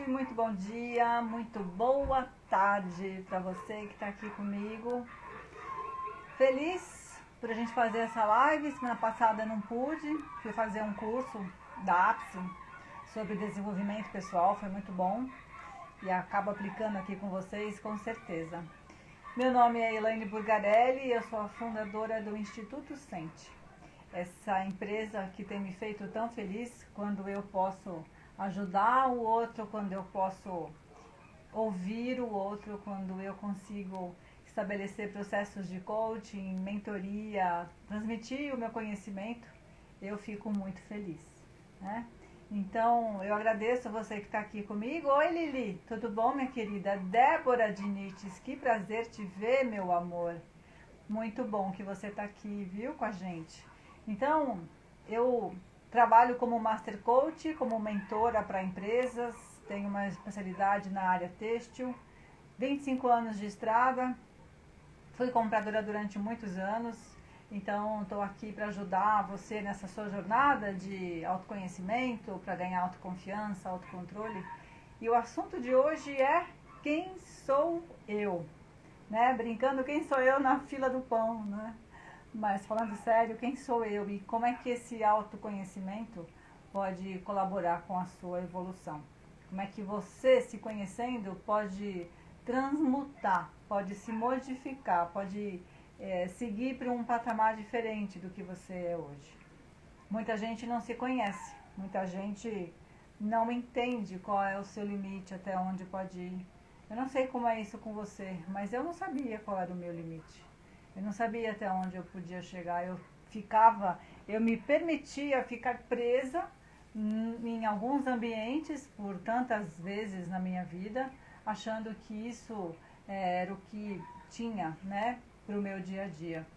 muito bom dia, muito boa tarde para você que está aqui comigo. Feliz por a gente fazer essa live. Semana passada eu não pude, fui fazer um curso da APSE sobre desenvolvimento pessoal, foi muito bom e acabo aplicando aqui com vocês com certeza. Meu nome é Elaine Burgarelli e eu sou a fundadora do Instituto Sente. Essa empresa que tem me feito tão feliz quando eu posso ajudar o outro, quando eu posso ouvir o outro, quando eu consigo estabelecer processos de coaching, mentoria, transmitir o meu conhecimento, eu fico muito feliz, né? Então, eu agradeço você que está aqui comigo. Oi, Lili, tudo bom, minha querida? Débora Dinites, que prazer te ver, meu amor. Muito bom que você está aqui, viu, com a gente. Então, eu trabalho como Master Coach, como mentora para empresas, tenho uma especialidade na área têxtil, 25 anos de estrada, fui compradora durante muitos anos, então estou aqui para ajudar você nessa sua jornada de autoconhecimento, para ganhar autoconfiança, autocontrole. E o assunto de hoje é quem sou eu, né? Brincando, quem sou eu na fila do pão, né? Mas falando sério, quem sou eu e como é que esse autoconhecimento pode colaborar com a sua evolução? Como é que você, se conhecendo, pode transmutar, pode se modificar, pode seguir para um patamar diferente do que você é hoje? Muita gente não se conhece, muita gente não entende qual é o seu limite, até onde pode ir. Eu não sei como é isso com você, mas eu não sabia qual era o meu limite. Eu não sabia até onde eu podia chegar. Eu me permitia ficar presa em alguns ambientes por tantas vezes na minha vida, achando que isso era o que tinha, né, para o meu dia a dia.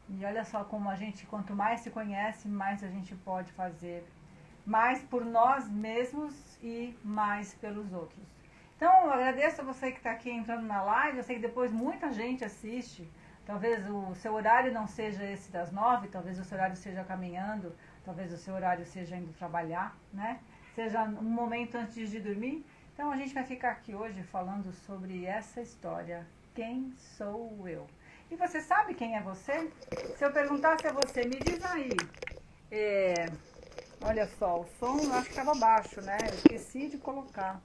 E olha só como a gente, quanto mais se conhece, mais a gente pode fazer, mais por nós mesmos e mais pelos outros. Então, eu agradeço a você que está aqui entrando na live. Eu sei que depois muita gente assiste. Talvez o seu horário não seja esse das 9, talvez o seu horário seja caminhando, talvez o seu horário seja indo trabalhar, né? Seja um momento antes de dormir. Então a gente vai ficar aqui hoje falando sobre essa história. Quem sou eu? E você sabe quem é você? Se eu perguntasse a você, me diz aí. Olha só, o som eu acho que estava baixo, né? Eu esqueci de colocar.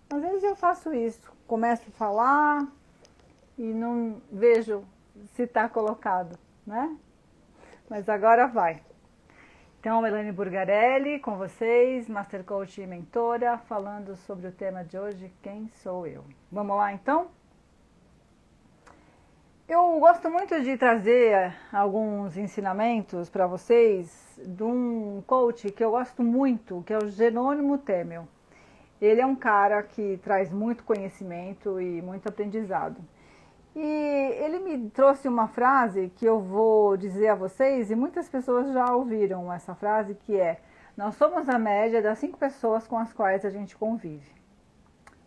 Às vezes eu faço isso, começo a falar e não vejo se está colocado, né? Mas agora vai. Então, Elaine Burgarelli com vocês, Master Coach e Mentora, falando sobre o tema de hoje, quem sou eu? Vamos lá, então? Eu gosto muito de trazer alguns ensinamentos para vocês de um coach que eu gosto muito, que é o Jerônimo Temel. Ele é um cara que traz muito conhecimento e muito aprendizado. E ele me trouxe uma frase que eu vou dizer a vocês, e muitas pessoas já ouviram essa frase, que é: nós somos a média das 5 pessoas com as quais a gente convive.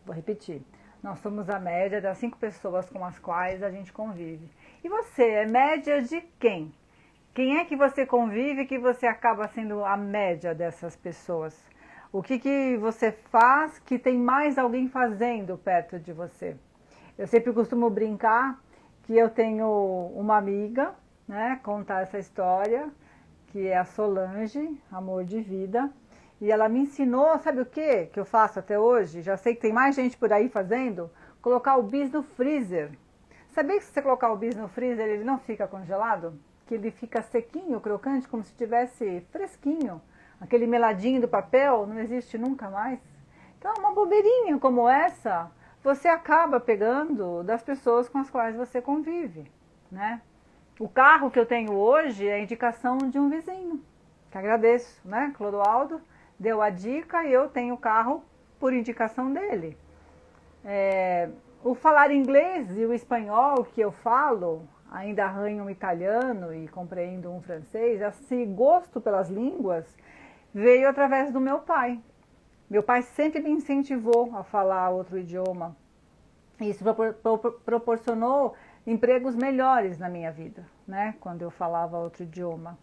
Vou repetir. Nós somos a média das 5 pessoas com as quais a gente convive. E você é média de quem? Quem é que você convive que você acaba sendo a média dessas pessoas? O que você faz que tem mais alguém fazendo perto de você? Eu sempre costumo brincar que eu tenho uma amiga, né, contar essa história, que é a Solange, amor de vida, e ela me ensinou, sabe o que eu faço até hoje? Já sei que tem mais gente por aí fazendo, colocar o bis no freezer. Sabia que se você colocar o bis no freezer, ele não fica congelado? Que ele fica sequinho, crocante, como se estivesse fresquinho. Aquele meladinho do papel não existe nunca mais. Então, uma bobeirinha como essa, você acaba pegando das pessoas com as quais você convive, né? O carro que eu tenho hoje é a indicação de um vizinho, que agradeço, né? Clodoaldo deu a dica e eu tenho o carro por indicação dele. O falar inglês e o espanhol que eu falo, ainda arranho um italiano e compreendo um francês, esse gosto pelas línguas veio através do meu pai. Meu pai sempre me incentivou a falar outro idioma. Isso proporcionou empregos melhores na minha vida, né? Quando eu falava outro idioma.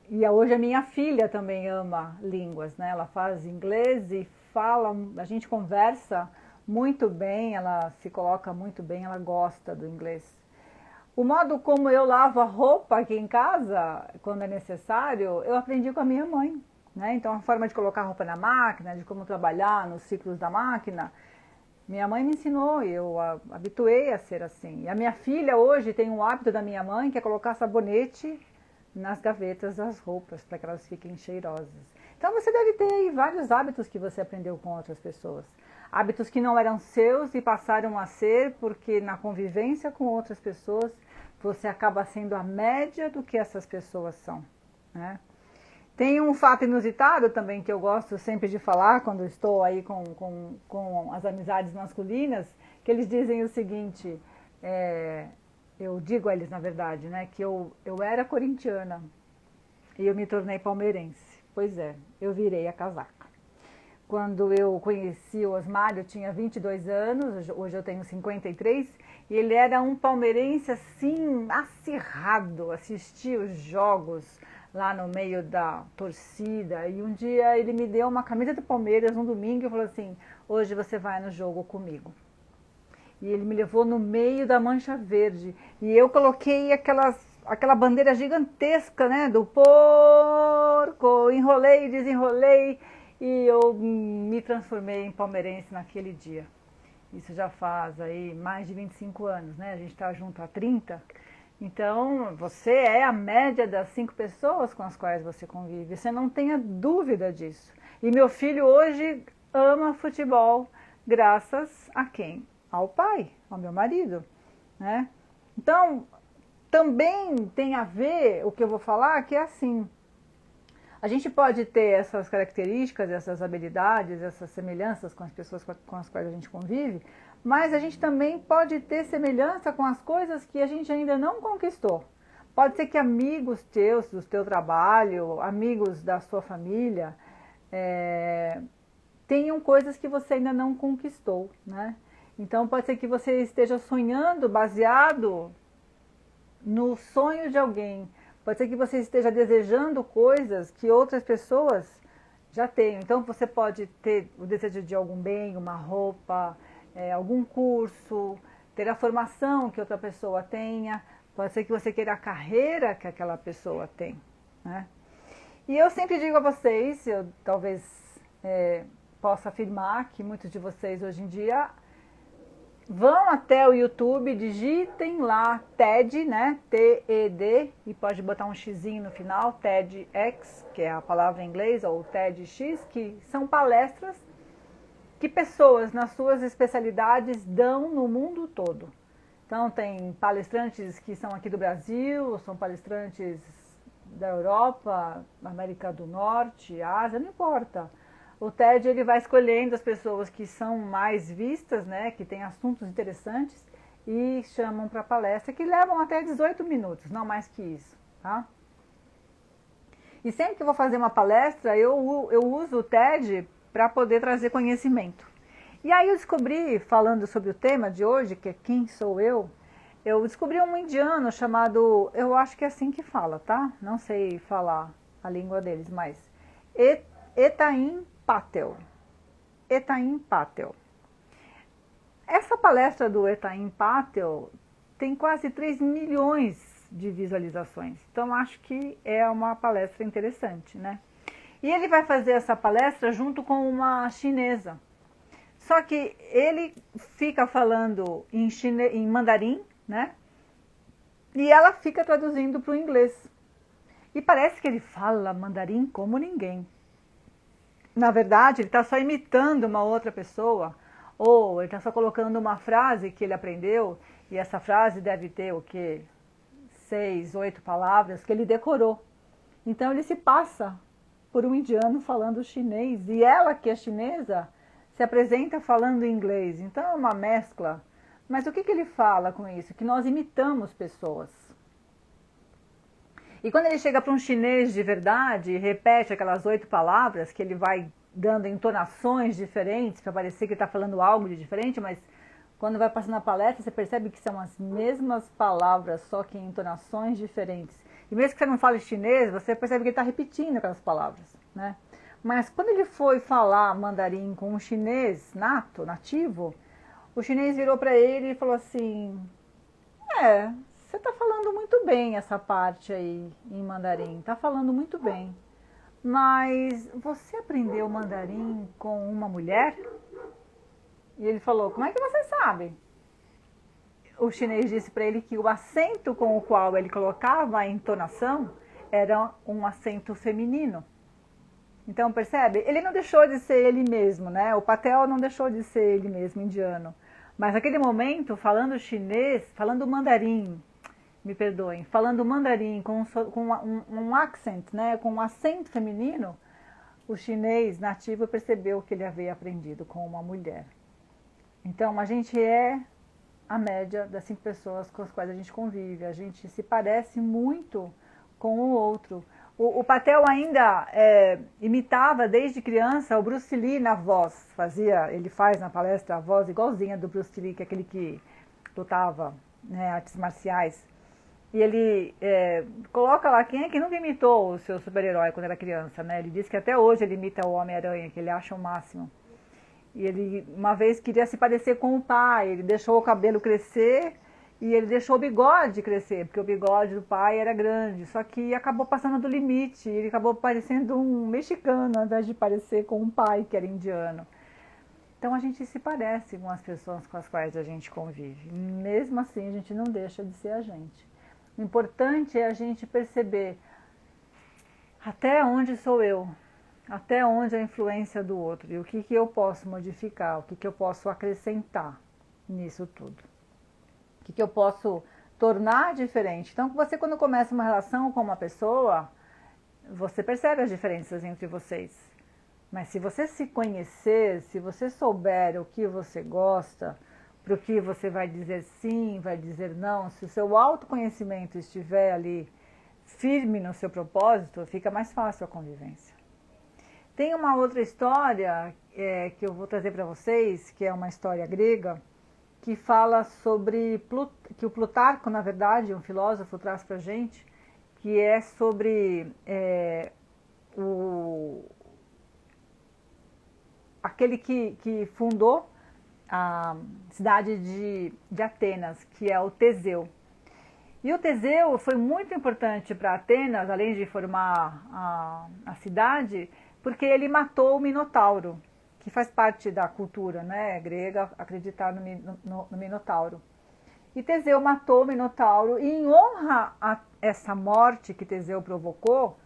E hoje a minha filha também ama línguas, né? Ela faz inglês e fala, a gente conversa muito bem, ela se coloca muito bem, ela gosta do inglês. O modo como eu lavo a roupa aqui em casa, quando é necessário, eu aprendi com a minha mãe, né? Então a forma de colocar a roupa na máquina, de como trabalhar nos ciclos da máquina, minha mãe me ensinou e eu habituei a ser assim. E a minha filha hoje tem um hábito da minha mãe, que é colocar sabonete nas gavetas das roupas, para que elas fiquem cheirosas. Então você deve ter aí vários hábitos que você aprendeu com outras pessoas. Hábitos que não eram seus e passaram a ser, porque na convivência com outras pessoas, você acaba sendo a média do que essas pessoas são, né? Tem um fato inusitado também que eu gosto sempre de falar quando estou aí com as amizades masculinas, que eles dizem o seguinte, eu digo a eles na verdade, né, que eu era corintiana e eu me tornei palmeirense. Pois é, eu virei a casaca. Quando eu conheci o Osmar, eu tinha 22 anos, hoje eu tenho 53, e ele era um palmeirense assim, acirrado, assistia os jogos lá no meio da torcida, e um dia ele me deu uma camisa do Palmeiras no domingo e falou assim, hoje você vai no jogo comigo. E ele me levou no meio da mancha verde, e eu coloquei aquela bandeira gigantesca, né, do porco, enrolei, desenrolei, e eu me transformei em palmeirense naquele dia. Isso já faz aí mais de 25 anos, né, a gente está junto há 30. Então, você é a média das 5 pessoas com as quais você convive. Você não tenha dúvida disso. E meu filho hoje ama futebol, graças a quem? Ao pai, ao meu marido, né? Então, também tem a ver o que eu vou falar, que é assim. A gente pode ter essas características, essas habilidades, essas semelhanças com as pessoas com as quais a gente convive, mas a gente também pode ter semelhança com as coisas que a gente ainda não conquistou. Pode ser que amigos teus, do teu trabalho, amigos da sua família, tenham coisas que você ainda não conquistou, né? Então pode ser que você esteja sonhando baseado no sonho de alguém. Pode ser que você esteja desejando coisas que outras pessoas já têm. Então você pode ter o desejo de algum bem, uma roupa, algum curso, ter a formação que outra pessoa tenha. Pode ser que você queira a carreira que aquela pessoa tem, né? E eu sempre digo a vocês, eu talvez possa afirmar que muitos de vocês hoje em dia vão até o YouTube, digitem lá TED, né? T-E-D, e pode botar um xizinho no final, TEDx, que é a palavra em inglês, ou TEDx, que são palestras que pessoas nas suas especialidades dão no mundo todo. Então tem palestrantes que são aqui do Brasil, são palestrantes da Europa, América do Norte, Ásia, não importa. O TED ele vai escolhendo as pessoas que são mais vistas, né, que têm assuntos interessantes e chamam para palestra, que levam até 18 minutos, não mais que isso, tá? E sempre que eu vou fazer uma palestra, eu uso o TED para poder trazer conhecimento. E aí eu descobri, falando sobre o tema de hoje, que é quem sou eu descobri um indiano chamado, eu acho que é assim que fala, tá? Não sei falar a língua deles, mas Etaim Patel. Etaim Patel. Essa palestra do Etaim Patel tem quase 3 milhões de visualizações. Então acho que é uma palestra interessante, né? E ele vai fazer essa palestra junto com uma chinesa. Só que ele fica falando em mandarim, né? E ela fica traduzindo para o inglês. E parece que ele fala mandarim como ninguém. Na verdade, ele está só imitando uma outra pessoa, ou ele está só colocando uma frase que ele aprendeu, e essa frase deve ter o quê? 6, 8 palavras que ele decorou. Então ele se passa por um indiano falando chinês, e ela, que é chinesa, se apresenta falando inglês. Então é uma mescla. Mas o que ele fala com isso? Que nós imitamos pessoas. E quando ele chega para um chinês de verdade e repete aquelas 8 palavras, que ele vai dando entonações diferentes, para parecer que está falando algo de diferente, mas quando vai passando a palestra, você percebe que são as mesmas palavras, só que em entonações diferentes. E mesmo que você não fale chinês, você percebe que ele está repetindo aquelas palavras, né? Mas quando ele foi falar mandarim com um chinês nativo, o chinês virou para ele e falou assim: você está falando muito bem essa parte aí em mandarim, está falando muito bem. Mas você aprendeu mandarim com uma mulher? E ele falou: como é que você sabe? O chinês disse para ele que o acento com o qual ele colocava a entonação era um acento feminino. Então, percebe? Ele não deixou de ser ele mesmo, né? O Patel não deixou de ser ele mesmo, indiano. Mas naquele momento, falando chinês, falando mandarim, me perdoem, falando mandarim com um accent, né? Com um acento feminino, o chinês nativo percebeu que ele havia aprendido com uma mulher. Então, a gente é a média das 5 pessoas com as quais a gente convive. A gente se parece muito com o outro. O Patel ainda imitava desde criança o Bruce Lee na voz. Ele faz na palestra a voz igualzinha do Bruce Lee, que é aquele que lutava, né, artes marciais. E ele coloca lá quem é que nunca imitou o seu super-herói quando era criança, né? Ele diz que até hoje ele imita o Homem-Aranha, que ele acha o máximo. E ele uma vez queria se parecer com o pai, ele deixou o cabelo crescer e ele deixou o bigode crescer, porque o bigode do pai era grande, só que acabou passando do limite, ele acabou parecendo um mexicano, ao invés de parecer com um pai que era indiano. Então a gente se parece com as pessoas com as quais a gente convive, mesmo assim a gente não deixa de ser a gente. O importante é a gente perceber até onde sou eu, até onde é a influência do outro e o que eu posso modificar, o que eu posso acrescentar nisso tudo. O que eu posso tornar diferente. Então, você quando começa uma relação com uma pessoa, você percebe as diferenças entre vocês. Mas se você se conhecer, se você souber o que você gosta, para o que você vai dizer sim, vai dizer não, se o seu autoconhecimento estiver ali firme no seu propósito, fica mais fácil a convivência. Tem uma outra história que eu vou trazer para vocês, que é uma história grega, que fala sobre, que o Plutarco, na verdade, um filósofo, traz para a gente, que é sobre aquele que fundou a cidade de Atenas, que é o Teseu. E o Teseu foi muito importante para Atenas, além de formar a cidade, porque ele matou o Minotauro, que faz parte da cultura, né, grega, acreditar no Minotauro. E Teseu matou o Minotauro, e em honra a essa morte que Teseu provocou,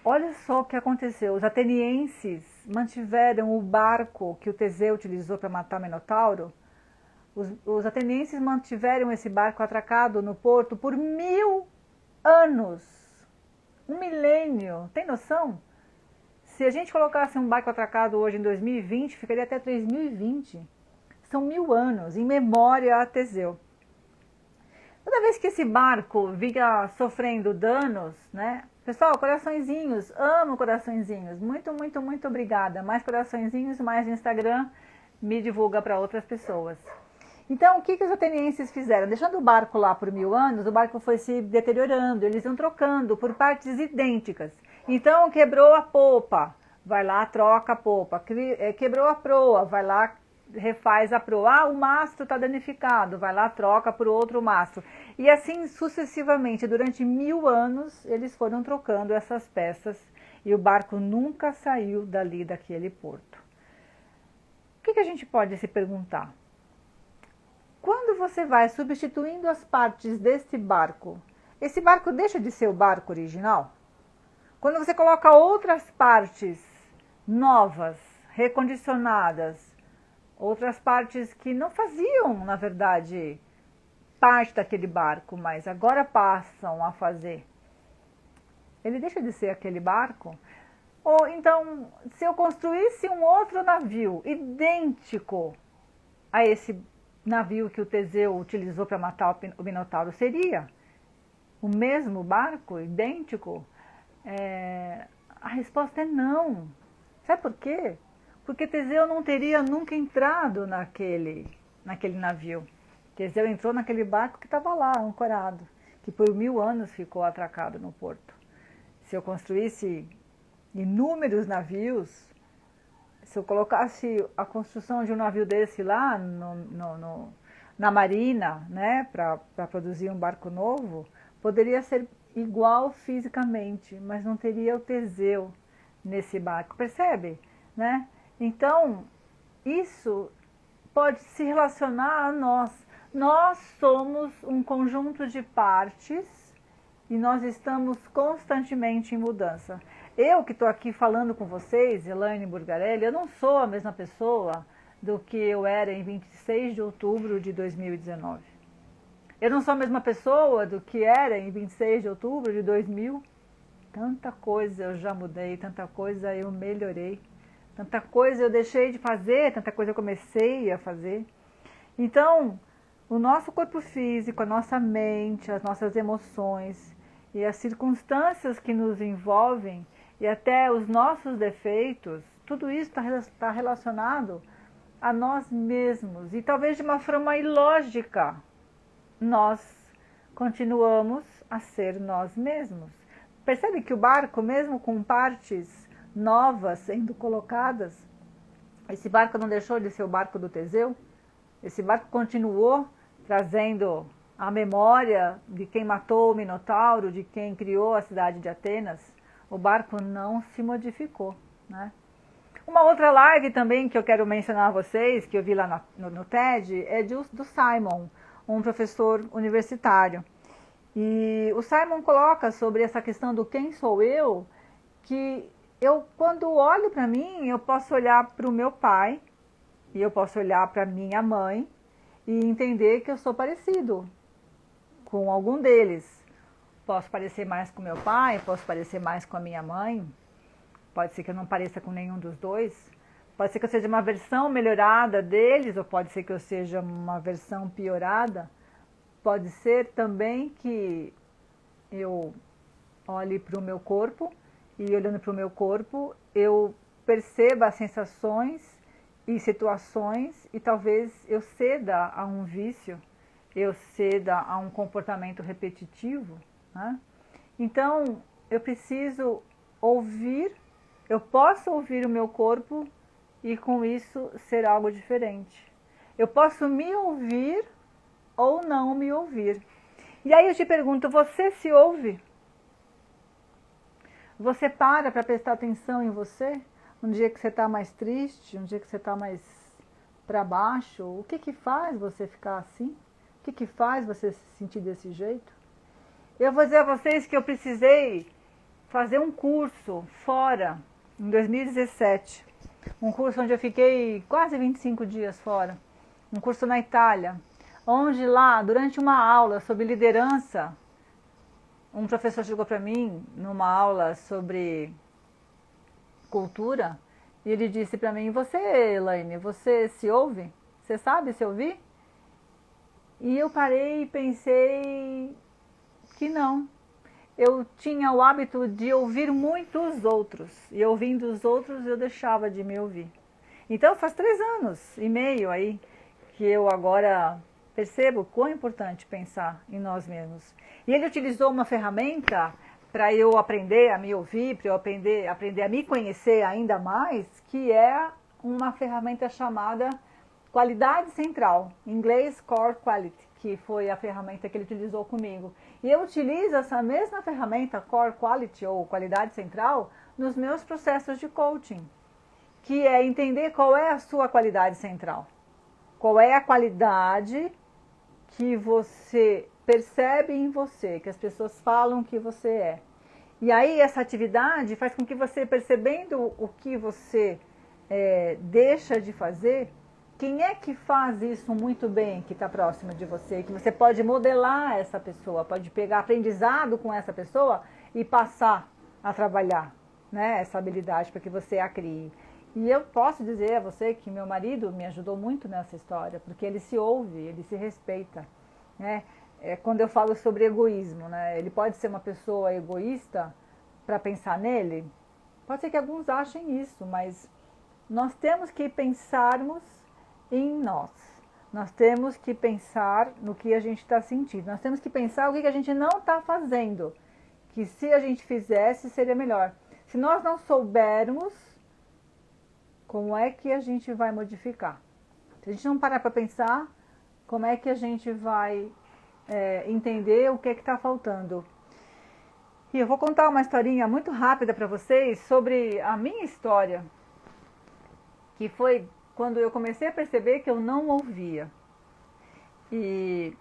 olha só o que aconteceu. Os atenienses mantiveram o barco que o Teseu utilizou para matar o Minotauro. Os atenienses mantiveram esse barco atracado no porto por 1000 anos. 1 milênio. Tem noção? Se a gente colocasse um barco atracado hoje em 2020, ficaria até 3020. São 1000 anos, em memória a Teseu. Toda vez que esse barco vinha sofrendo danos, né? Pessoal, coraçõezinhos, amo coraçõezinhos. Muito, muito, muito obrigada. Mais coraçõezinhos, mais Instagram, me divulga para outras pessoas. Então, o que os atenienses fizeram? Deixando o barco lá por 1000 anos, o barco foi se deteriorando, eles iam trocando por partes idênticas. Então, quebrou a popa, vai lá, troca a popa. Quebrou a proa, vai lá, refaz a proa. O mastro está danificado, vai lá, troca por outro mastro. E assim sucessivamente, durante 1000 anos, eles foram trocando essas peças e o barco nunca saiu dali daquele porto. O que a gente pode se perguntar? Quando você vai substituindo as partes desse barco, esse barco deixa de ser o barco original? Quando você coloca outras partes novas, recondicionadas, outras partes que não faziam, na verdade, parte daquele barco, mas agora passam a fazer, ele deixa de ser aquele barco? Ou então, se eu construísse um outro navio idêntico a esse navio que o Teseu utilizou para matar o Minotauro, seria o mesmo barco, idêntico? A resposta é não. Sabe por quê? Porque Teseu não teria nunca entrado naquele navio. Teseu entrou naquele barco que estava lá, ancorado, que por 1000 anos ficou atracado no porto. Se eu construísse inúmeros navios. Se eu colocasse a construção de um navio desse lá na marina, né, para produzir um barco novo, poderia ser igual fisicamente, mas não teria o Teseu nesse barco, percebe? Né? Então, isso pode se relacionar a nós. Nós somos um conjunto de partes e nós estamos constantemente em mudança. Eu que estou aqui falando com vocês, Elaine Burgarelli, eu não sou a mesma pessoa do que eu era em 26 de outubro de 2019. Eu não sou a mesma pessoa do que era em 26 de outubro de 2000. Tanta coisa eu já mudei, tanta coisa eu melhorei, tanta coisa eu deixei de fazer, tanta coisa eu comecei a fazer. Então, o nosso corpo físico, a nossa mente, as nossas emoções e as circunstâncias que nos envolvem e até os nossos defeitos, tudo isso está relacionado a nós mesmos. E talvez de uma forma ilógica, nós continuamos a ser nós mesmos. Percebe que o barco, mesmo com partes novas sendo colocadas, esse barco não deixou de ser o barco do Teseu? Esse barco continuou trazendo a memória de quem matou o Minotauro, de quem criou a cidade de Atenas. O barco não se modificou, né? Uma outra live também que eu quero mencionar a vocês, que eu vi lá no TED, é do Simon, um professor universitário. E o Simon coloca sobre essa questão do quem sou eu, que eu, quando olho para mim, eu posso olhar para o meu pai, e eu posso olhar para minha mãe, e entender que eu sou parecido com algum deles. Posso parecer mais com meu pai, posso parecer mais com a minha mãe, pode ser que eu não pareça com nenhum dos dois, pode ser que eu seja uma versão melhorada deles, ou pode ser que eu seja uma versão piorada, pode ser também que eu olhe para o meu corpo, e olhando para o meu corpo, eu perceba as sensações e situações, e talvez eu ceda a um vício, eu ceda a um comportamento repetitivo, né? Então, eu preciso ouvir, eu posso ouvir o meu corpo e com isso ser algo diferente. Eu posso me ouvir ou não me ouvir. E aí eu te pergunto, você se ouve? Você para prestar atenção em você? Um dia que você está mais triste, um dia que você está mais para baixo, o que faz você ficar assim? O que faz você se sentir desse jeito? Eu vou dizer a vocês que eu precisei fazer um curso fora, em 2017. Um curso onde eu fiquei quase 25 dias fora. Um curso na Itália, onde lá, durante uma aula sobre liderança, um professor chegou para mim, numa aula sobre cultura, e ele disse para mim, você, Elaine, você se ouve? Você sabe se ouvir? E eu parei e pensei que não. Eu tinha o hábito de ouvir muito os outros, e ouvindo os outros eu deixava de me ouvir. Então faz 3 anos e meio aí que eu agora percebo quão é importante pensar em nós mesmos. E ele utilizou uma ferramenta para eu aprender a me ouvir, para eu aprender a me conhecer ainda mais, que é uma ferramenta chamada Qualidade Central, em inglês Core Quality, que foi a ferramenta que ele utilizou comigo. E eu utilizo essa mesma ferramenta, Core Quality ou Qualidade Central, nos meus processos de coaching, que é entender qual é a sua qualidade central. Qual é a qualidade que você percebe em você, que as pessoas falam que você é. E aí essa atividade faz com que você, percebendo o que você deixa de fazer, quem é que faz isso muito bem, que está próximo de você, que você pode modelar essa pessoa, pode pegar aprendizado com essa pessoa e passar a trabalhar, né, essa habilidade para que você a crie. E eu posso dizer a você que meu marido me ajudou muito nessa história, porque ele se ouve, ele se respeita, né? Quando eu falo sobre egoísmo, né? Ele pode ser uma pessoa egoísta para pensar nele? Pode ser que alguns achem isso, mas nós temos que pensarmos em nós. Nós temos que pensar no que a gente está sentindo. Nós temos que pensar o que a gente não está fazendo, que se a gente fizesse seria melhor. Se nós não soubermos, como é que a gente vai modificar? Se a gente não parar para pensar, como é que a gente vai entender o que está faltando? E eu vou contar uma historinha muito rápida para vocês sobre a minha história, que foi quando eu comecei a perceber que eu não ouvia. E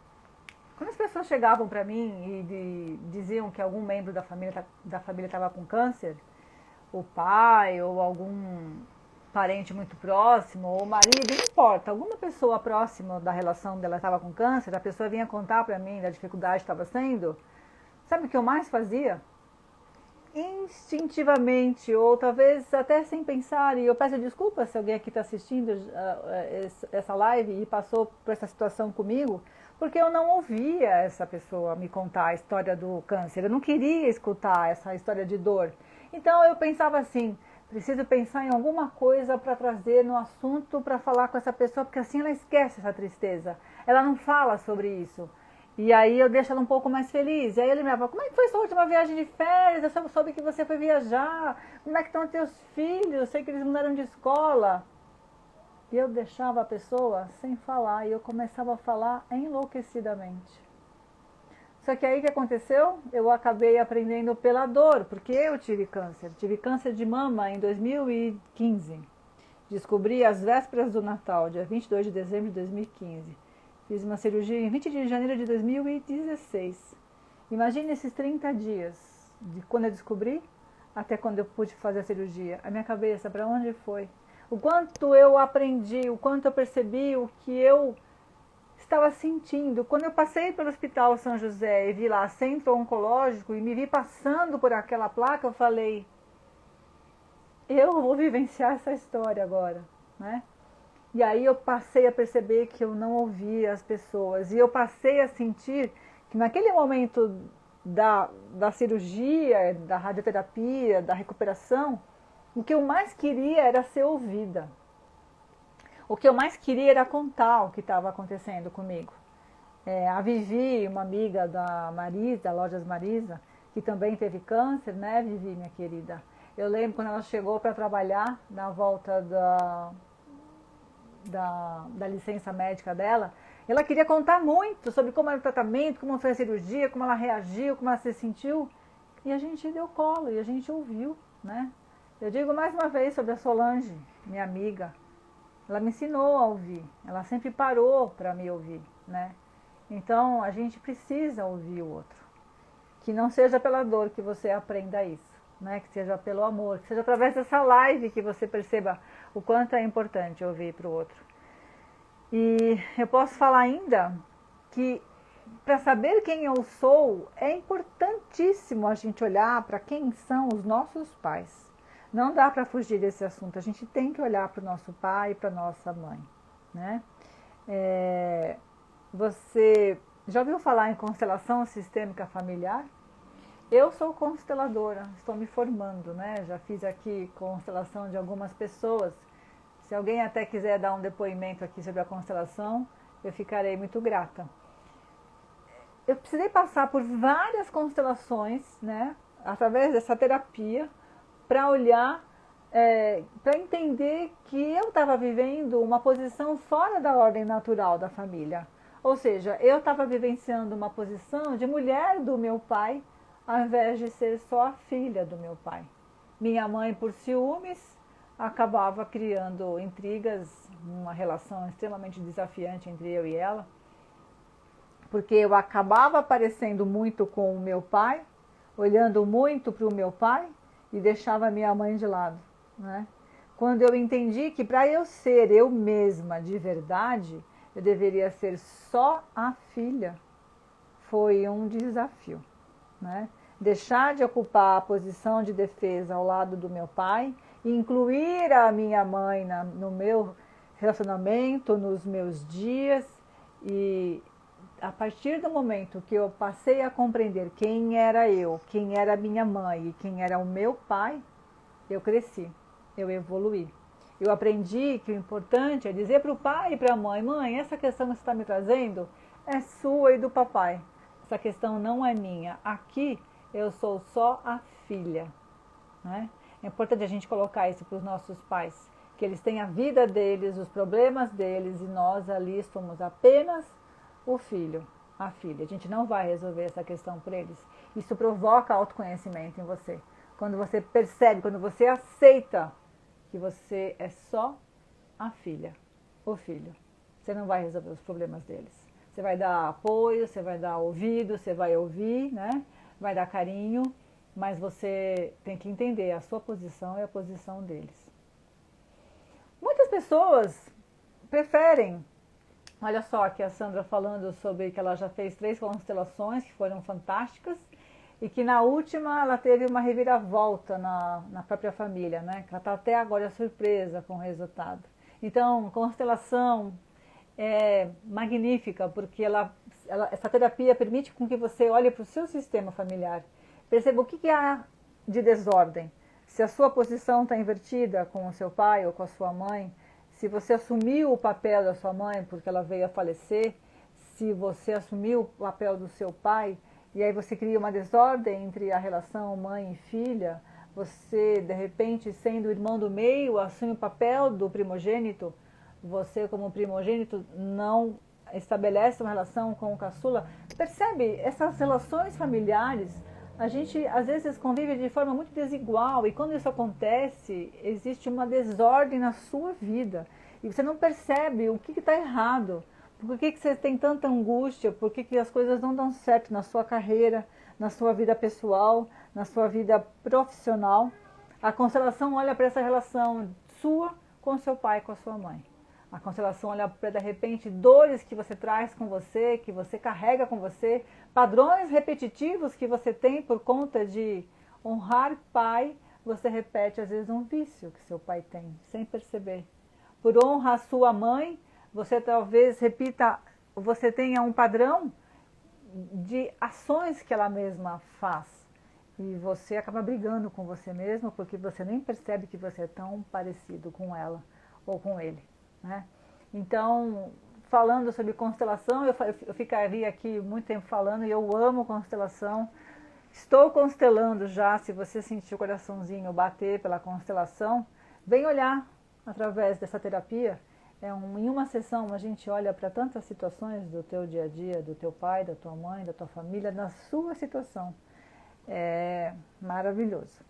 quando as pessoas chegavam para mim e diziam que algum membro da família estava com câncer, o pai ou algum parente muito próximo, ou marido, não importa, alguma pessoa próxima da relação dela estava com câncer, a pessoa vinha contar para mim da dificuldade que estava sendo, sabe o que eu mais fazia? Instintivamente, ou talvez até sem pensar, e eu peço desculpas se alguém aqui está assistindo essa live e passou por essa situação comigo, porque eu não ouvia essa pessoa me contar a história do câncer, eu não queria escutar essa história de dor. Então eu pensava assim, preciso pensar em alguma coisa para trazer no assunto, para falar com essa pessoa, porque assim ela esquece essa tristeza, ela não fala sobre isso. E aí eu deixo ela um pouco mais feliz. E aí ele me fala, como é que foi sua última viagem de férias? Eu soube que você foi viajar. Como é que estão teus filhos? Eu sei que eles mudaram de escola. E eu deixava a pessoa sem falar. E eu começava a falar enlouquecidamente. Só que aí o que aconteceu? Eu acabei aprendendo pela dor, porque eu tive câncer. Tive câncer de mama em 2015. Descobri às vésperas do Natal, dia 22 de dezembro de 2015. Fiz uma cirurgia em 20 de janeiro de 2016. Imagine esses 30 dias, de quando eu descobri até quando eu pude fazer a cirurgia. A minha cabeça, para onde foi? O quanto eu aprendi, o quanto eu percebi, o que eu estava sentindo. Quando eu passei pelo Hospital São José e vi lá centro oncológico e me vi passando por aquela placa, eu falei, eu vou vivenciar essa história agora, né? E aí eu passei a perceber que eu não ouvia as pessoas. E eu passei a sentir que naquele momento da cirurgia, da radioterapia, da recuperação, o que eu mais queria era ser ouvida. O que eu mais queria era contar o que estava acontecendo comigo. A Vivi, uma amiga da Marisa, da Lojas Marisa, que também teve câncer, né, Vivi, minha querida? Eu lembro quando ela chegou para trabalhar na volta da licença médica dela, ela queria contar muito sobre como era o tratamento, como foi a cirurgia, como ela reagiu, como ela se sentiu, e a gente deu colo, e a gente ouviu, né? Eu digo mais uma vez sobre a Solange, minha amiga, ela me ensinou a ouvir, ela sempre parou para me ouvir, né? Então, a gente precisa ouvir o outro, que não seja pela dor que você aprenda isso, né? Que seja pelo amor, que seja através dessa live que você perceba o quanto é importante ouvir para o outro. E eu posso falar ainda que para saber quem eu sou, é importantíssimo a gente olhar para quem são os nossos pais. Não dá para fugir desse assunto, a gente tem que olhar para o nosso pai e para a nossa mãe, né? Você já ouviu falar em constelação sistêmica familiar? Eu sou consteladora, estou me formando, né? Já fiz aqui constelação de algumas pessoas. Se alguém até quiser dar um depoimento aqui sobre a constelação, eu ficarei muito grata. Eu precisei passar por várias constelações, né? Através dessa terapia, para olhar, para entender que eu estava vivendo uma posição fora da ordem natural da família. Ou seja, eu estava vivenciando uma posição de mulher do meu pai, ao invés de ser só a filha do meu pai. Minha mãe, por ciúmes, acabava criando intrigas, uma relação extremamente desafiante entre eu e ela, porque eu acabava aparecendo muito com o meu pai, olhando muito para o meu pai e deixava a minha mãe de lado, né? Quando eu entendi que para eu ser eu mesma de verdade, eu deveria ser só a filha, foi um desafio, né? Deixar de ocupar a posição de defesa ao lado do meu pai, incluir a minha mãe no meu relacionamento, nos meus dias, e a partir do momento que eu passei a compreender quem era eu, quem era a minha mãe e quem era o meu pai, eu cresci, eu evoluí. Eu aprendi que o importante é dizer para o pai e para a mãe, mãe, essa questão que você está me trazendo é sua e do papai. Essa questão não é minha. Aqui eu sou só a filha, né? É importante a gente colocar isso para os nossos pais, que eles têm a vida deles, os problemas deles, e nós ali somos apenas o filho, a filha. A gente não vai resolver essa questão por eles. Isso provoca autoconhecimento em você. Quando você percebe, quando você aceita que você é só a filha, o filho. Você não vai resolver os problemas deles. Você vai dar apoio, você vai dar ouvido, você vai ouvir, né? Vai dar carinho, mas você tem que entender a sua posição e a posição deles. Muitas pessoas preferem, olha só aqui a Sandra falando sobre que ela já fez 3 constelações que foram fantásticas e que na última ela teve uma reviravolta na própria família, né? Ela está até agora surpresa com o resultado. Então, constelação é magnífica porque essa terapia permite com que você olhe para o seu sistema familiar, perceba o que há de desordem. Se a sua posição está invertida com o seu pai ou com a sua mãe, se você assumiu o papel da sua mãe porque ela veio a falecer, se você assumiu o papel do seu pai, e aí você cria uma desordem entre a relação mãe e filha, você, de repente, sendo o irmão do meio, assume o papel do primogênito, você como primogênito não estabelece uma relação com o caçula. Percebe? Essas relações familiares, a gente às vezes convive de forma muito desigual e quando isso acontece, existe uma desordem na sua vida e você não percebe o que está errado, por que você tem tanta angústia, por que as coisas não dão certo na sua carreira, na sua vida pessoal, na sua vida profissional. A constelação olha para essa relação sua com seu pai e com a sua mãe. A constelação olha para, de repente, dores que você traz com você, que você carrega com você, padrões repetitivos que você tem por conta de honrar pai, você repete às vezes um vício que seu pai tem, sem perceber. Por honra à sua mãe, você talvez repita, você tenha um padrão de ações que ela mesma faz. E você acaba brigando com você mesmo porque você nem percebe que você é tão parecido com ela ou com ele. Né? Então, falando sobre constelação, eu ficaria aqui muito tempo falando e eu amo constelação. Estou constelando já, se você sentir o coraçãozinho bater pela constelação, vem olhar através dessa terapia. Em uma sessão a gente olha para tantas situações do teu dia a dia, do teu pai, da tua mãe, da tua família, na sua situação. É maravilhoso.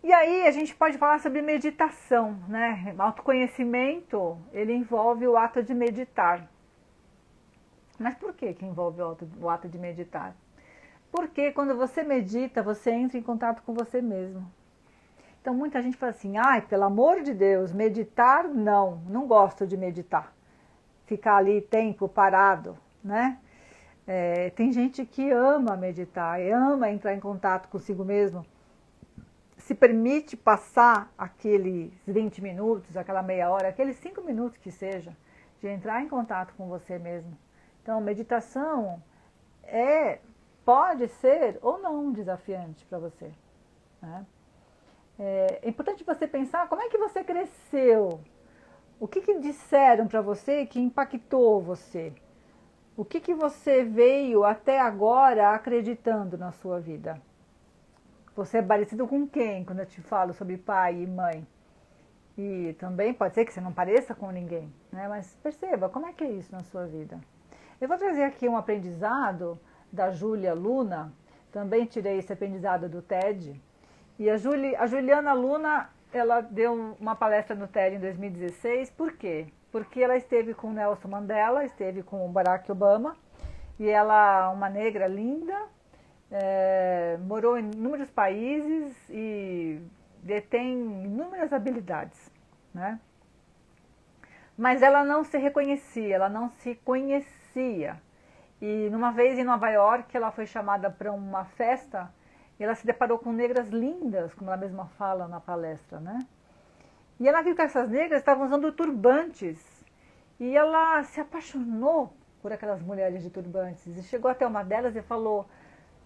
E aí a gente pode falar sobre meditação, né? Autoconhecimento, ele envolve o ato de meditar. Mas por que envolve o ato de meditar? Porque quando você medita, você entra em contato com você mesmo. Então muita gente fala assim, ai, pelo amor de Deus, meditar não gosto de meditar. Ficar ali tempo parado, né? Tem gente que ama meditar, ama entrar em contato consigo mesmo. Se permite passar aqueles 20 minutos, aquela meia hora, aqueles 5 minutos que seja, de entrar em contato com você mesmo. Então, meditação pode ser ou não desafiante para você. Né? É importante você pensar como é que você cresceu, o que disseram para você que impactou você, o que você veio até agora acreditando na sua vida. Você é parecido com quem quando eu te falo sobre pai e mãe? E também pode ser que você não pareça com ninguém, né? Mas perceba, como é que é isso na sua vida? Eu vou trazer aqui um aprendizado da Júlia Luna, também tirei esse aprendizado do TED. E a Juliana Luna, ela deu uma palestra no TED em 2016, por quê? Porque ela esteve com o Nelson Mandela, esteve com o Barack Obama, e ela, uma negra linda, morou em inúmeros países e detém inúmeras habilidades, né? Mas ela não se reconhecia, ela não se conhecia. E numa vez em Nova York, ela foi chamada para uma festa e ela se deparou com negras lindas, como ela mesma fala na palestra, né? E ela viu que essas negras estavam usando turbantes e ela se apaixonou por aquelas mulheres de turbantes e chegou até uma delas e falou: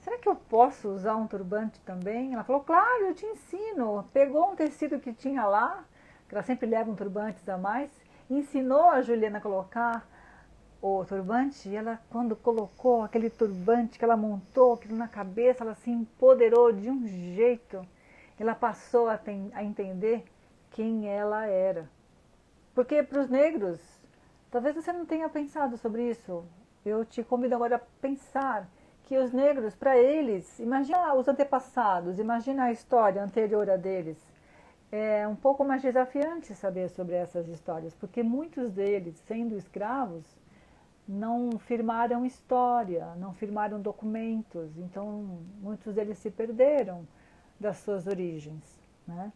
será que eu posso usar um turbante também? Ela falou, claro, eu te ensino. Pegou um tecido que tinha lá, que ela sempre leva um turbante a mais, ensinou a Juliana a colocar o turbante, e ela, quando colocou aquele turbante que ela montou, aquilo na cabeça, ela se empoderou de um jeito. ela passou a entender quem ela era. Porque para os negros, talvez você não tenha pensado sobre isso, eu te convido agora a pensar que os negros, para eles, imagina os antepassados, imagina a história anterior a deles. É um pouco mais desafiante saber sobre essas histórias, porque muitos deles, sendo escravos, não firmaram história, não firmaram documentos, então muitos deles se perderam das suas origens, né?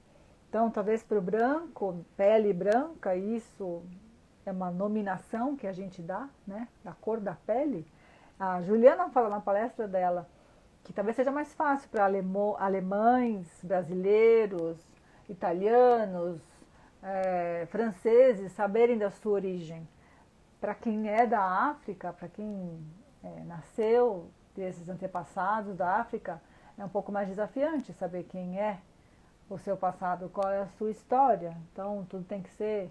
Então, talvez para o branco, pele branca, isso é uma nominação que a gente dá, né? Da cor da pele. A Juliana fala na palestra dela que talvez seja mais fácil para alemães, brasileiros, italianos, franceses saberem da sua origem. Para quem é da África, para quem nasceu desses antepassados da África, é um pouco mais desafiante saber quem é o seu passado, qual é a sua história. Então, tudo tem que ser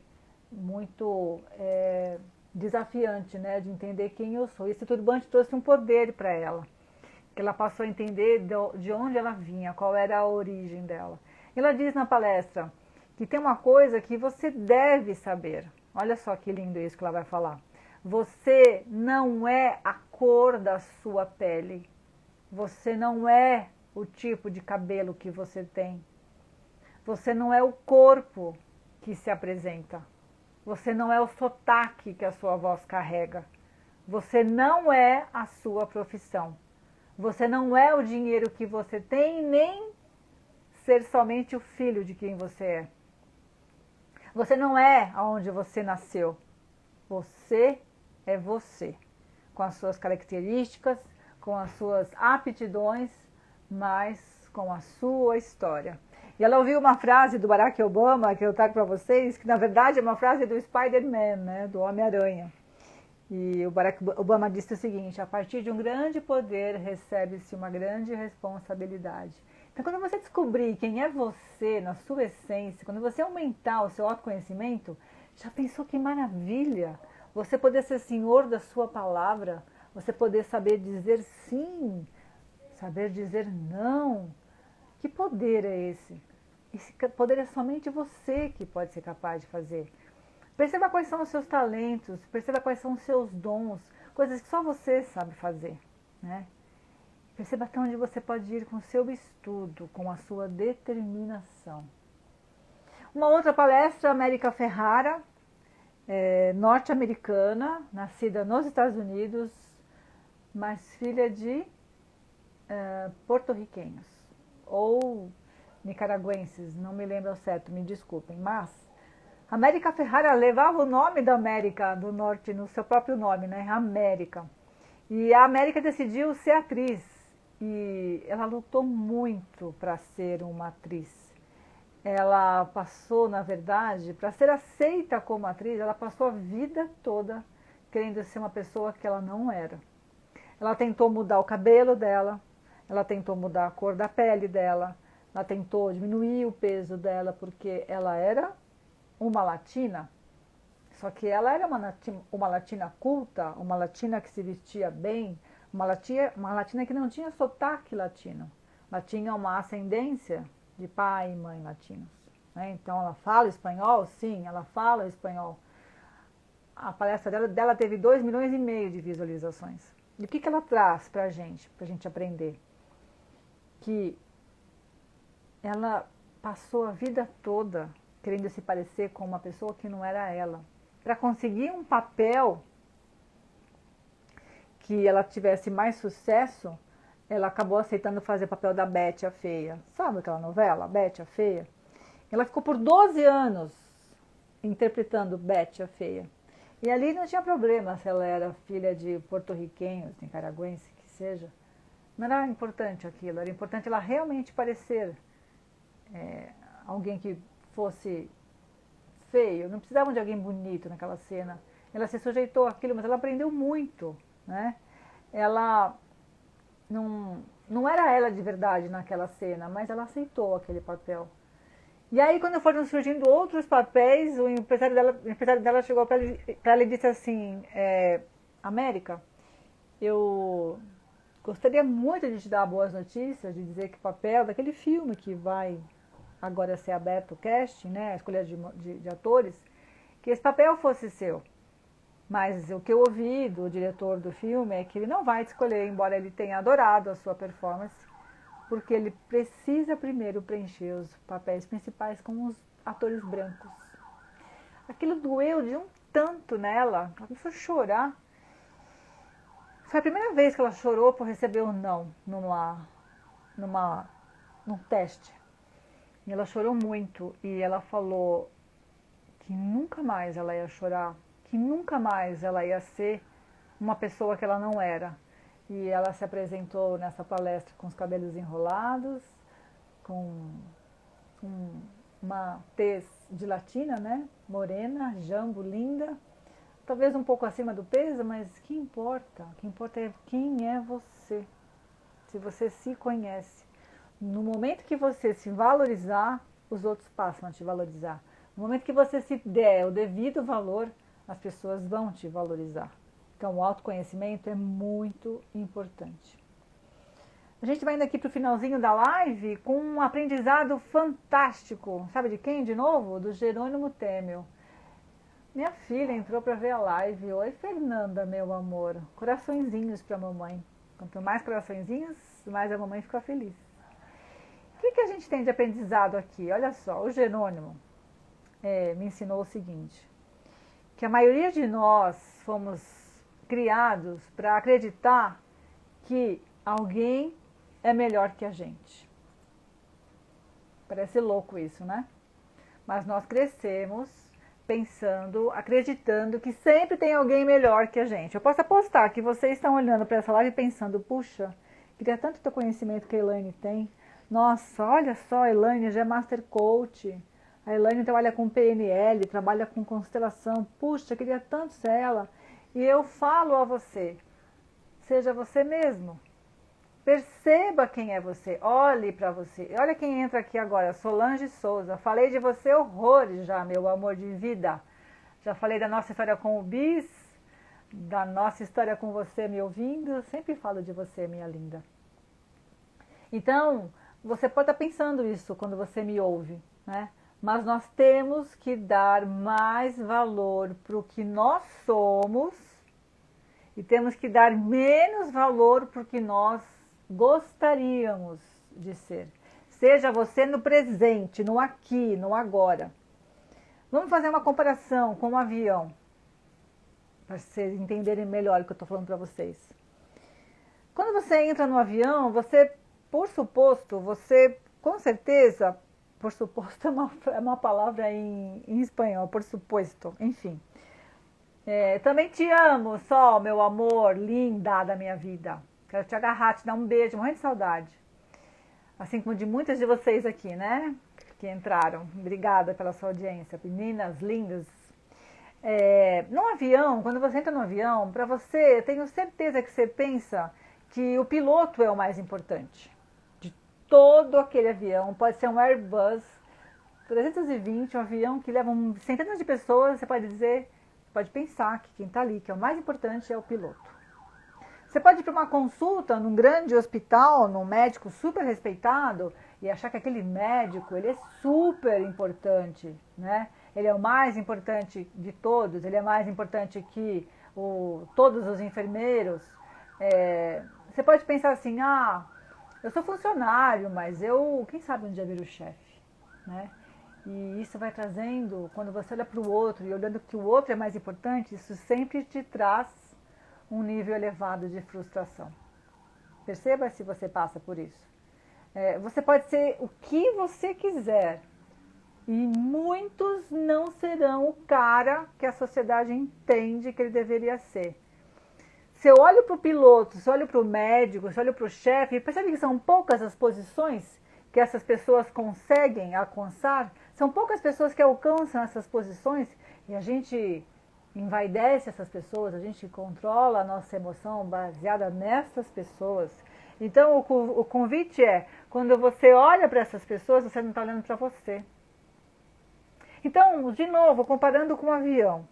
muito desafiante, né, de entender quem eu sou. Esse turbante trouxe um poder para ela, que ela passou a entender de onde ela vinha, qual era a origem dela. Ela diz na palestra que tem uma coisa que você deve saber. Olha só que lindo isso que ela vai falar. Você não é a cor da sua pele. Você não é o tipo de cabelo que você tem. Você não é o corpo que se apresenta. Você não é o sotaque que a sua voz carrega. Você não é a sua profissão. Você não é o dinheiro que você tem, nem ser somente o filho de quem você é. Você não é aonde você nasceu. Você é você, com as suas características, com as suas aptidões, mas com a sua história. E ela ouviu uma frase do Barack Obama, que eu trago para vocês, que na verdade é uma frase do Spider-Man, né, do Homem-Aranha. E o Barack Obama disse o seguinte: a partir de um grande poder recebe-se uma grande responsabilidade. Então, quando você descobrir quem é você na sua essência, quando você aumentar o seu autoconhecimento, já pensou que maravilha? Você poder ser senhor da sua palavra, você poder saber dizer sim, saber dizer não. Que poder é esse? Esse poder é somente você que pode ser capaz de fazer. Perceba quais são os seus talentos, perceba quais são os seus dons, coisas que só você sabe fazer, né? Perceba até onde você pode ir com o seu estudo, com a sua determinação. Uma outra palestra, América Ferrara, norte-americana, nascida nos Estados Unidos, mas filha de porto-riquenhos ou nicaragüenses, não me lembro ao certo, me desculpem, mas América Ferrara levava o nome da América do Norte no seu próprio nome, né? América. E a América decidiu ser atriz e ela lutou muito para ser uma atriz. Ela passou, na verdade, para ser aceita como atriz, ela passou a vida toda querendo ser uma pessoa que ela não era. Ela tentou mudar o cabelo dela, ela tentou mudar a cor da pele dela, ela tentou diminuir o peso dela porque ela era uma latina, só que ela era uma latina culta, uma latina que se vestia bem, uma latina que não tinha sotaque latino, ela tinha uma ascendência de pai e mãe latinos, né? Então ela fala espanhol? Sim, ela fala espanhol. A palestra dela teve 2,5 milhões de visualizações. E o que ela traz pra gente aprender? Que ela passou a vida toda querendo se parecer com uma pessoa que não era ela. Para conseguir um papel que ela tivesse mais sucesso, ela acabou aceitando fazer o papel da Betty a Feia. Sabe aquela novela, Betty a Feia? Ela ficou por 12 anos interpretando Betty a Feia. E ali não tinha problema se ela era filha de porto-riquenhos, nicaragüense, que seja. Não era importante aquilo, era importante ela realmente parecer alguém que fosse feio. Não precisavam de alguém bonito naquela cena. Ela se sujeitou àquilo, mas ela aprendeu muito, né? Ela não era ela de verdade naquela cena, mas ela aceitou aquele papel. E aí, quando foram surgindo outros papéis, o empresário dela chegou para ela e disse assim: América, eu gostaria muito de te dar boas notícias, de dizer que o papel daquele filme que vai agora ser aberto o casting, né, a escolha de atores, que esse papel fosse seu. Mas o que eu ouvi do diretor do filme é que ele não vai te escolher, embora ele tenha adorado a sua performance, porque ele precisa primeiro preencher os papéis principais com os atores brancos. Aquilo doeu de um tanto nela, ela começou a chorar. Foi a primeira vez que ela chorou por receber um não num teste. E ela chorou muito e ela falou que nunca mais ela ia chorar, que nunca mais ela ia ser uma pessoa que ela não era. E ela se apresentou nessa palestra com os cabelos enrolados, com uma tez de latina, né? Morena, jambo, linda. Talvez um pouco acima do peso, mas que importa? O que importa é quem é você. Se você se conhece. No momento que você se valorizar, os outros passam a te valorizar. No momento que você se der o devido valor, as pessoas vão te valorizar. Então, o autoconhecimento é muito importante. A gente vai indo aqui para o finalzinho da live com um aprendizado fantástico. Sabe de quem, de novo? Do Jerônimo Temel. Minha filha entrou para ver a live. Oi, Fernanda, meu amor. Coraçõezinhos para a mamãe. Quanto mais coraçõezinhos, mais a mamãe fica feliz. O que a gente tem de aprendizado aqui? Olha só, o Jerônimo me ensinou o seguinte, que a maioria de nós fomos criados para acreditar que alguém é melhor que a gente. Parece louco isso, né? Mas nós crescemos pensando, acreditando que sempre tem alguém melhor que a gente. Eu posso apostar que vocês estão olhando para essa live pensando, puxa, queria tanto ter o conhecimento que a Elaine tem. Nossa, olha só, a Elaine já é Master Coach. A Elaine trabalha com PNL, trabalha com constelação. Puxa, queria tanto ser ela. E eu falo a você, seja você mesmo. Perceba quem é você, olhe para você. Olha quem entra aqui agora, Solange Souza. Falei de você horrores já, meu amor de vida. Já falei da nossa história com o Bis, da nossa história com você me ouvindo. Eu sempre falo de você, minha linda. Então, você pode estar pensando isso quando você me ouve, né? Mas nós temos que dar mais valor para o que nós somos e temos que dar menos valor para o que nós gostaríamos de ser. Seja você no presente, no aqui, no agora. Vamos fazer uma comparação com um avião, para vocês entenderem melhor o que eu estou falando para vocês. Quando você entra no avião, você, por suposto, você com certeza, por suposto é uma palavra em espanhol, por suposto, enfim. Também te amo, Sol, meu amor, linda da minha vida. Quero te agarrar, te dar um beijo, morrendo de saudade. Assim como de muitas de vocês aqui, né? Que entraram. Obrigada pela sua audiência. Meninas lindas. No avião, quando você entra no avião, para você, eu tenho certeza que você pensa que o piloto é o mais importante. De todo aquele avião, pode ser um Airbus 320, um avião que leva centenas de pessoas, você pode dizer, pode pensar que quem está ali, que é o mais importante, é o piloto. Você pode ir para uma consulta num grande hospital, num médico super respeitado e achar que aquele médico, ele é super importante, né? Ele é o mais importante de todos, ele é mais importante que todos os enfermeiros. Você pode pensar assim, eu sou funcionário, mas quem sabe um dia viro chefe, né? E isso vai trazendo, quando você olha para o outro e olhando que o outro é mais importante, isso sempre te traz um nível elevado de frustração. Perceba se você passa por isso. Você pode ser o que você quiser e muitos não serão o cara que a sociedade entende que ele deveria ser. Se eu olho para o piloto, se eu olho para o médico, se eu olho para o chefe, percebe que são poucas as posições que essas pessoas conseguem alcançar? São poucas pessoas que alcançam essas posições e a gente envaidece essas pessoas, a gente controla a nossa emoção baseada nessas pessoas. Então o convite é, quando você olha para essas pessoas, você não está olhando para você. Então, de novo, comparando com o avião.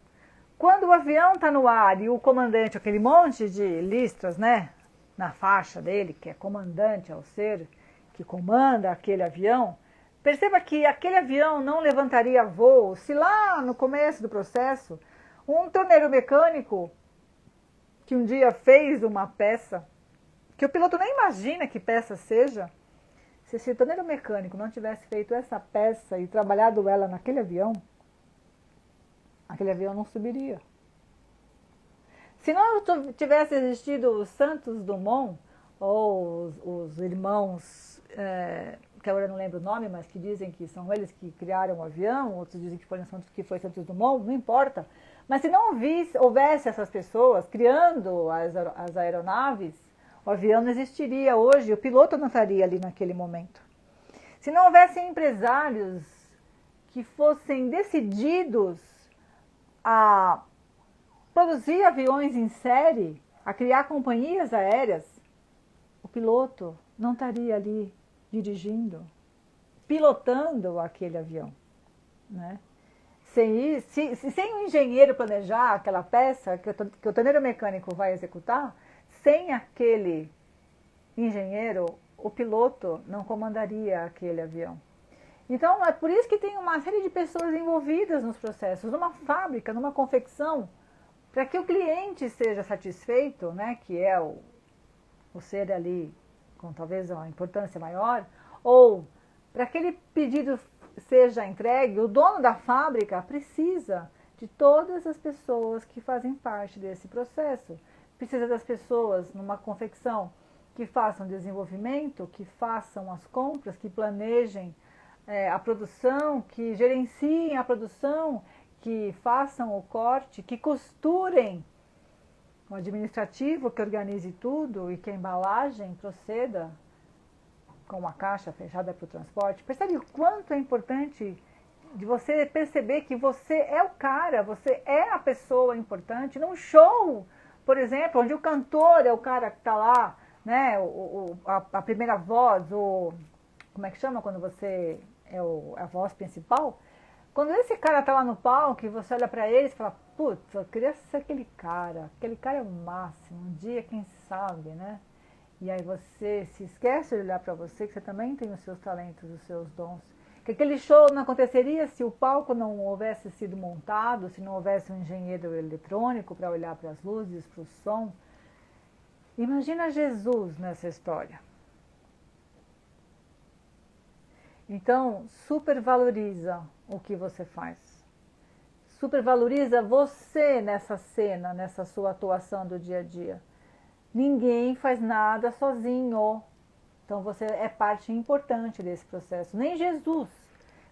Quando o avião está no ar e o comandante, aquele monte de listras, né, na faixa dele, que é comandante, é o ser que comanda aquele avião, Perceba que aquele avião não levantaria voo se lá no começo do processo um torneiro mecânico que um dia fez uma peça, que o piloto nem imagina que peça seja, se esse torneiro mecânico não tivesse feito essa peça e trabalhado ela naquele avião, aquele avião não subiria. Se não tivesse existido os Santos Dumont, ou os irmãos, que agora eu não lembro o nome, mas que dizem que são eles que criaram o avião, outros dizem que foi Santos Dumont, não importa. Mas se não houvesse essas pessoas criando as aeronaves, o avião não existiria hoje, o piloto não estaria ali naquele momento. Se não houvessem empresários que fossem decididos a produzir aviões em série, a criar companhias aéreas, o piloto não estaria ali dirigindo, pilotando aquele avião, né? Sem o engenheiro planejar aquela peça que o torneiro mecânico vai executar, sem aquele engenheiro, o piloto não comandaria aquele avião. Então, é por isso que tem uma série de pessoas envolvidas nos processos, numa fábrica, numa confecção, para que o cliente seja satisfeito, né, que é o ser ali com talvez uma importância maior, ou para que aquele pedido seja entregue, o dono da fábrica precisa de todas as pessoas que fazem parte desse processo. Precisa das pessoas numa confecção que façam desenvolvimento, que façam as compras, que planejem a produção, que gerenciem a produção, que façam o corte, que costurem o administrativo, que organize tudo e que a embalagem proceda com uma caixa fechada para o transporte. Percebe o quanto é importante de você perceber que você é o cara, você é a pessoa importante. Num show, por exemplo, onde o cantor é o cara que está lá, né, a primeira voz, como é que chama quando você é a voz principal? Quando esse cara está lá no palco e você olha para ele e fala, putz, eu queria ser aquele cara é o máximo, um dia quem sabe, né? E aí você se esquece de olhar para você, que você também tem os seus talentos, os seus dons. Que aquele show não aconteceria se o palco não houvesse sido montado, se não houvesse um engenheiro eletrônico para olhar para as luzes, para o som. Imagina Jesus nessa história. Então, supervaloriza o que você faz. Supervaloriza você nessa cena, nessa sua atuação do dia a dia. Ninguém faz nada sozinho. Então você é parte importante desse processo. Nem Jesus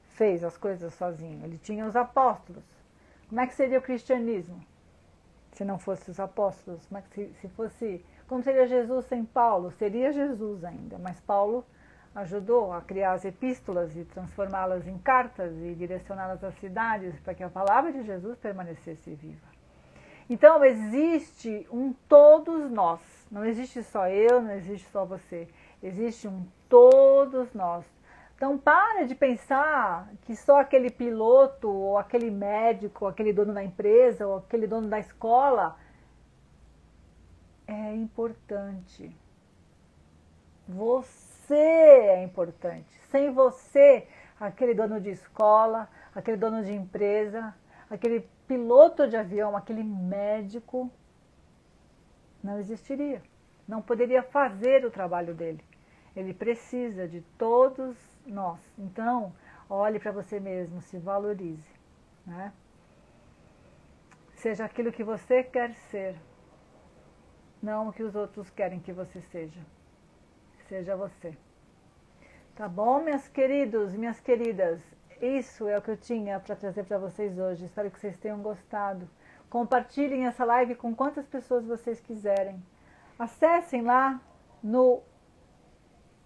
fez as coisas sozinho. Ele tinha os apóstolos. Como é que seria o cristianismo se não fosse os apóstolos? Como seria Jesus sem Paulo? Seria Jesus ainda, mas Paulo ajudou a criar as epístolas e transformá-las em cartas e direcioná-las às cidades para que a palavra de Jesus permanecesse viva. Então, existe um todos nós. Não existe só eu, não existe só você. Existe um todos nós. Então, para de pensar que só aquele piloto, ou aquele médico, ou aquele dono da empresa, ou aquele dono da escola é importante. Você é importante. Sem você, aquele dono de escola, aquele dono de empresa, aquele piloto de avião, aquele médico, não existiria. Não poderia fazer o trabalho dele. Ele precisa de todos nós. Então, olhe para você mesmo, se valorize, né? Seja aquilo que você quer ser, não o que os outros querem que você seja. Seja você. Tá bom, meus queridos, minhas queridas? Isso é o que eu tinha para trazer para vocês hoje. Espero que vocês tenham gostado. Compartilhem essa live com quantas pessoas vocês quiserem. Acessem lá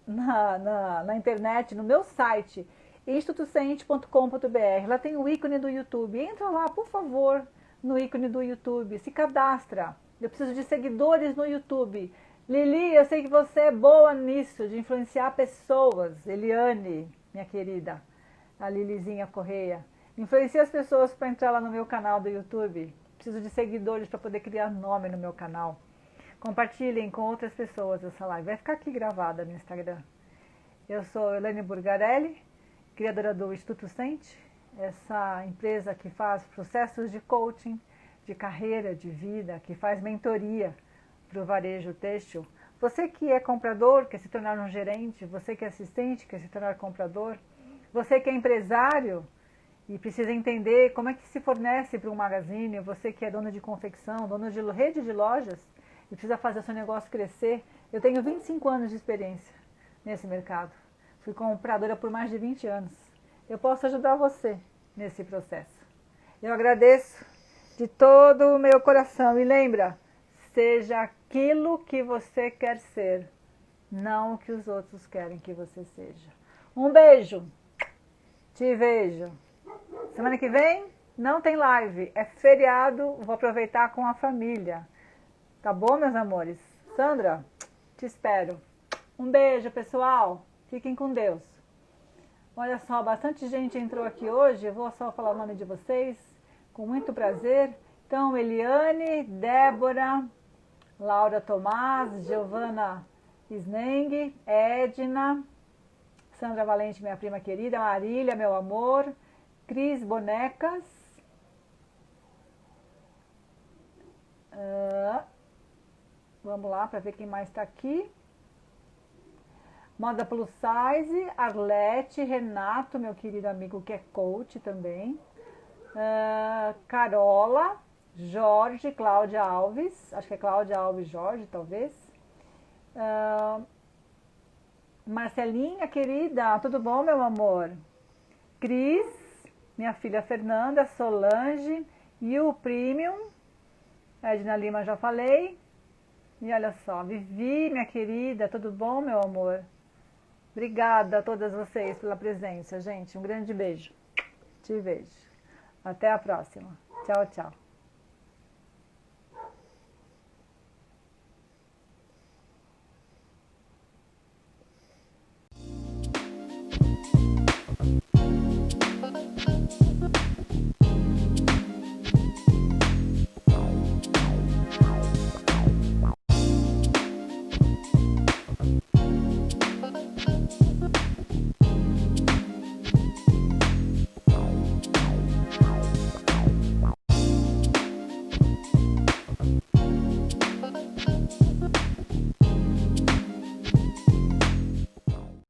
na internet, no meu site, institutocente.com.br. Lá tem o ícone do YouTube. Entra lá, por favor, no ícone do YouTube. Se cadastra. Eu preciso de seguidores no YouTube. Lili, eu sei que você é boa nisso, de influenciar pessoas. Eliane, minha querida, a Lilizinha Correia. Influencia as pessoas para entrar lá no meu canal do YouTube. Preciso de seguidores para poder criar nome no meu canal. Compartilhem com outras pessoas essa live. Vai ficar aqui gravada no Instagram. Eu sou Elaine Burgarelli criadora do Instituto Sente, essa empresa que faz processos de coaching, de carreira, de vida, que faz mentoria para o varejo têxtil. Você que é comprador, quer se tornar um gerente, você que é assistente, quer se tornar comprador, você que é empresário e precisa entender como é que se fornece para um magazine, você que é dono de confecção, dono de rede de lojas e precisa fazer o seu negócio crescer. Eu tenho 25 anos de experiência nesse mercado. Fui compradora por mais de 20 anos. Eu posso ajudar você nesse processo. Eu agradeço de todo o meu coração. E lembra, seja aquilo que você quer ser, não o que os outros querem que você seja. Um beijo. Te vejo. Semana que vem não tem live. É feriado. Vou aproveitar com a família. Tá bom, meus amores? Sandra, te espero. Um beijo, pessoal. Fiquem com Deus. Olha só, bastante gente entrou aqui hoje. Eu vou só falar o nome de vocês, com muito prazer. Então, Eliane, Débora, Laura Tomás, Giovana Sneng, Edna, Sandra Valente, minha prima querida, Marília, meu amor, Cris Bonecas, vamos lá para ver quem mais está aqui. Moda Plus Size, Arlete, Renato, meu querido amigo que é coach também. Carola, Jorge, Cláudia Alves, acho que é Cláudia Alves Jorge, talvez. Marcelinha, querida, tudo bom, meu amor? Cris, minha filha Fernanda, Solange, You Premium, Edna Lima, já falei. E olha só, Vivi, minha querida, tudo bom, meu amor? Obrigada a todas vocês pela presença, gente. Um grande beijo. Te vejo. Até a próxima. Tchau, tchau.